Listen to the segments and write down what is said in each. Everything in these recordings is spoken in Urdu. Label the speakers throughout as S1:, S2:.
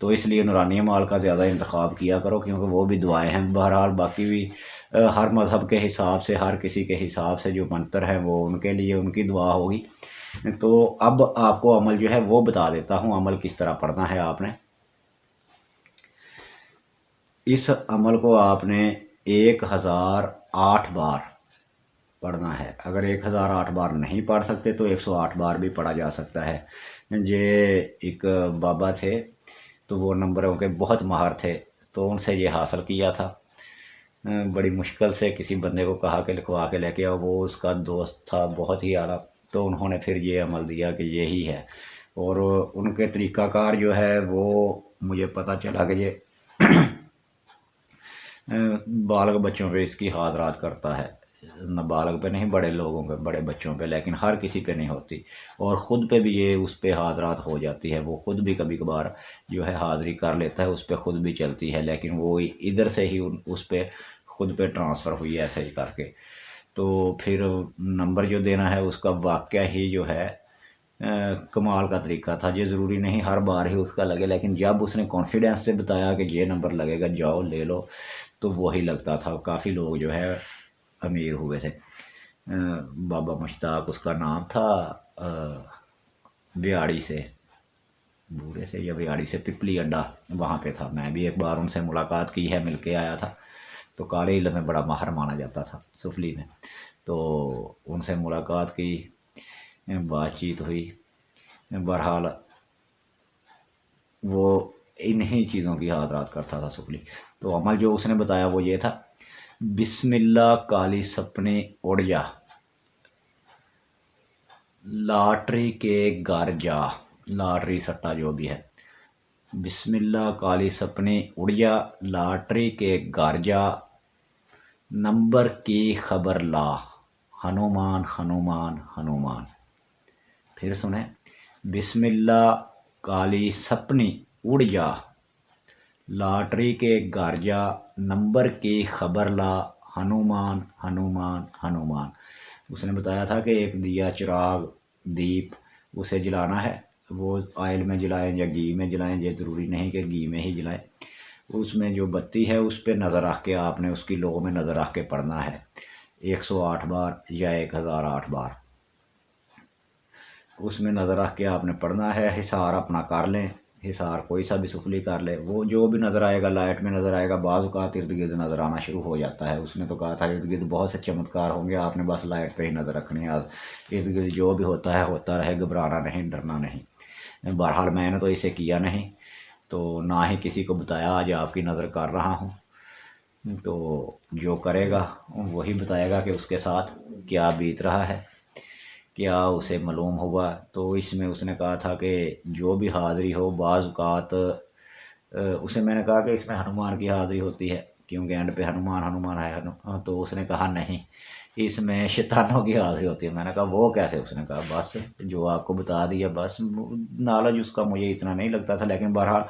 S1: تو اس لیے نورانی اعمال کا زیادہ انتخاب کیا کرو، کیونکہ وہ بھی دعائیں ہیں۔ بہرحال باقی بھی ہر مذہب کے حساب سے، ہر کسی کے حساب سے جو منتر ہیں وہ ان کے لیے ان کی دعا ہوگی۔ تو اب آپ کو عمل جو ہے وہ بتا دیتا ہوں، عمل کس طرح پڑھنا ہے۔ آپ نے اس عمل کو آپ نے 1008 بار پڑھنا ہے۔ اگر 1008 بار نہیں پڑھ سکتے تو 108 بار بھی پڑھا جا سکتا ہے۔ یہ ایک بابا تھے تو وہ نمبروں کے بہت ماہر تھے، تو ان سے یہ حاصل کیا تھا۔ بڑی مشکل سے کسی بندے کو کہا کہ لکھوا کے لے کے آؤ، وہ اس کا دوست تھا بہت ہی اعلیٰ، تو انہوں نے پھر یہ عمل دیا کہ یہی ہے۔ اور ان کے طریقہ کار جو ہے وہ مجھے پتہ چلا کہ یہ بالغ بچوں پہ اس کی حاضرات کرتا ہے، نہ بالغ پہ نہیں، بڑے لوگوں پہ، بڑے بچوں پہ، لیکن ہر کسی پہ نہیں ہوتی۔ اور خود پہ بھی یہ اس پہ حاضرات ہو جاتی ہے، وہ خود بھی کبھی کبھار جو ہے حاضری کر لیتا ہے، اس پہ خود بھی چلتی ہے، لیکن وہ ادھر سے ہی اس پہ خود پہ ٹرانسفر ہوئی ایسے ہی کر کے۔ تو پھر نمبر جو دینا ہے اس کا واقعہ ہی جو ہے کمال کا طریقہ تھا۔ یہ ضروری نہیں ہر بار ہی اس کا لگے، لیکن جب اس نے کانفیڈینس سے بتایا کہ یہ نمبر لگے گا، جاؤ لے لو، تو وہی لگتا تھا۔ کافی لوگ جو ہے امیر ہوئے تھے۔ بابا مشتاق اس کا نام تھا، بیاڑی سے، بورے سے یا بیاڑی سے، پپلی اڈا وہاں پہ تھا۔ میں بھی ایک بار ان سے ملاقات کی ہے، مل کے آیا تھا۔ تو کالے علم میں بڑا ماہر مانا جاتا تھا سفلی میں، تو ان سے ملاقات کی، بات چیت ہوئی۔ بہرحال وہ انہی چیزوں کی حاضرات کرتا تھا سفلی۔ تو عمل جو اس نے بتایا وہ یہ تھا: بسم اللہ کالی سپنے اڑ جا، لاٹری کے گھر جا، لاٹری سٹا جو بھی ہے، بسم اللہ کالی سپنے اڑ جا، لاٹری کے گھر جا، نمبر کی خبر لا، ہنومان ہنومان ہنومان۔ پھر سنیں: بسم اللہ کالی سپنی اڑ جا، لاٹری کے گھر جا، نمبر کی خبر لا، ہنومان ہنومان ہنومان۔ اس نے بتایا تھا کہ ایک دیا، چراغ، دیپ، اسے جلانا ہے۔ وہ آئل میں جلائیں یا گھی میں جلائیں، یہ ضروری نہیں کہ گھی میں ہی جلائیں۔ اس میں جو بتی ہے اس پہ نظر رکھ کے آپ نے اس کی لو میں نظر رکھ کے پڑھنا ہے 108 بار یا 1008 بار۔ اس میں نظر رکھ کے آپ نے پڑھنا ہے۔ حصار اپنا کر لیں، حصار کوئی سا بھی سفلی کر لے، وہ جو بھی نظر آئے گا لائٹ میں نظر آئے گا۔ بعض اوقات ارد گرد نظر آنا شروع ہو جاتا ہے۔ اس نے تو کہا تھا ارد گرد بہت سے چمتکار ہوں گے، آپ نے بس لائٹ پہ ہی نظر رکھنی ہے۔ ارد گرد جو بھی ہوتا ہے ہوتا رہے، گھبرانا نہیں، ڈرنا نہیں۔ بہرحال میں نے تو اسے کیا نہیں، تو نہ ہی کسی کو بتایا، آج آپ کی نظر کر رہا ہوں۔ تو جو کرے گا وہی بتائے گا کہ اس کے ساتھ کیا بیت رہا ہے، کیا اسے معلوم ہوا۔ تو اس میں اس نے کہا تھا کہ جو بھی حاضری ہو، بعض اوقات اسے میں نے کہا کہ اس میں ہنومان کی حاضری ہوتی ہے، کیونکہ اینڈ پہ ہنومان ہنومان ہے۔ تو اس نے کہا نہیں، اس میں شیطانوں کی حاضری ہوتی ہے۔ میں نے کہا وہ کیسے؟ اس نے کہا بس جو آپ کو بتا دیا، بس نالج اس کا مجھے اتنا نہیں لگتا تھا، لیکن بہرحال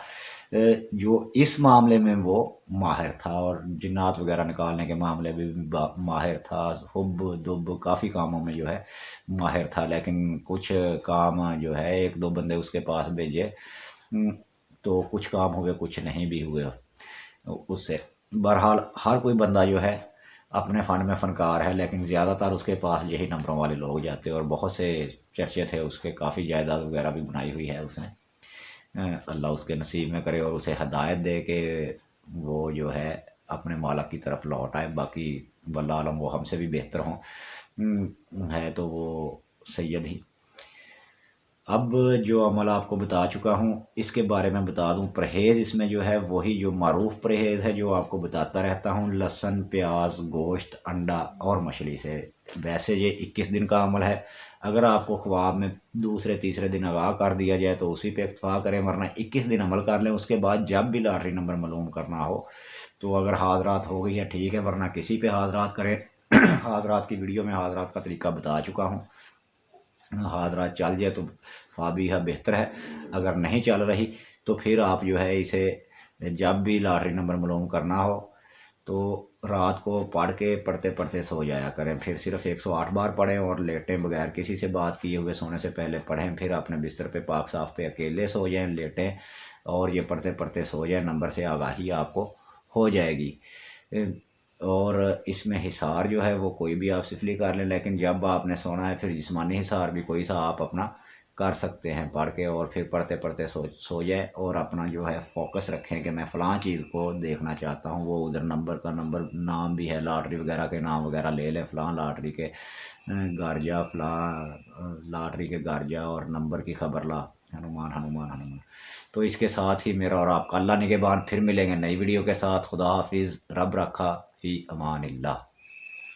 S1: جو اس معاملے میں وہ ماہر تھا، اور جنات وغیرہ نکالنے کے معاملے میں بھی ماہر تھا، حب دب کافی کاموں میں جو ہے ماہر تھا۔ لیکن کچھ کام جو ہے ایک دو بندے اس کے پاس بھیجے تو کچھ کام ہوئے، کچھ نہیں بھی ہوئے اس سے۔ بہرحال ہر کوئی بندہ جو ہے اپنے فن میں فنکار ہے، لیکن زیادہ تر اس کے پاس یہی نمبروں والے لوگ جاتے، اور بہت سے چرچے تھے اس کے، کافی جائیداد وغیرہ بھی بنائی ہوئی ہے اس نے۔ اللہ اس کے نصیب میں کرے اور اسے ہدایت دے کہ وہ جو ہے اپنے مالک کی طرف لوٹ آئے۔ باقی واللہ عالم وہ ہم سے بھی بہتر ہوں، ہے تو وہ سید ہی۔ اب جو عمل آپ کو بتا چکا ہوں اس کے بارے میں بتا دوں۔ پرہیز اس میں جو ہے وہی جو معروف پرہیز ہے جو آپ کو بتاتا رہتا ہوں، لہسن، پیاز، گوشت، انڈا اور مچھلی سے۔ ویسے یہ 21 دن کا عمل ہے۔ اگر آپ کو خواب میں دوسرے تیسرے دن آگاہ کر دیا جائے تو اسی پہ اکتفا کریں، ورنہ 21 دن عمل کر لیں۔ اس کے بعد جب بھی لاٹری نمبر معلوم کرنا ہو تو اگر حاضرات ہو گئی ہے ٹھیک ہے، ورنہ کسی پہ حاضرات کریں۔ حاضرات کی ویڈیو میں حاضرات کا طریقہ بتا چکا ہوں۔ حاضرات چل جائے تو فابیہ بہتر ہے، اگر نہیں چل رہی تو پھر آپ جو ہے اسے جب بھی لاٹری نمبر معلوم کرنا ہو تو رات کو پڑھ کے پڑھتے پڑھتے سو جایا کریں۔ پھر صرف 108 بار پڑھیں اور لیٹیں، بغیر کسی سے بات کیے ہوئے سونے سے پہلے پڑھیں۔ پھر اپنے بستر پہ پاک صاف پہ اکیلے سو جائیں، لیٹیں اور یہ پڑھتے پڑھتے سو جائے، نمبر سے آگاہی آپ کو ہو جائے گی۔ اور اس میں حصار جو ہے وہ کوئی بھی آپ سفلی کر لیں، لیکن جب آپ نے سونا ہے پھر جسمانی حصار بھی کوئی سا آپ اپنا کر سکتے ہیں پڑھ کے، اور پھر پڑھتے پڑھتے سو جائے، اور اپنا جو ہے فوکس رکھیں کہ میں فلاں چیز کو دیکھنا چاہتا ہوں، وہ ادھر نمبر کا نمبر نام بھی ہے، لاٹری وغیرہ کے نام وغیرہ لے لیں، فلاں لاٹری کے گارجا، فلاں لاٹری کے گارجا اور نمبر کی خبر لا، ہنومان ہنومان ہنومان۔ تو اس کے ساتھ ہی میرا اور آپ کا اللہ نگہبان، پھر ملیں گے نئی ویڈیو کے ساتھ۔ خدا حافظ، رب رکھا، فی امان اللہ۔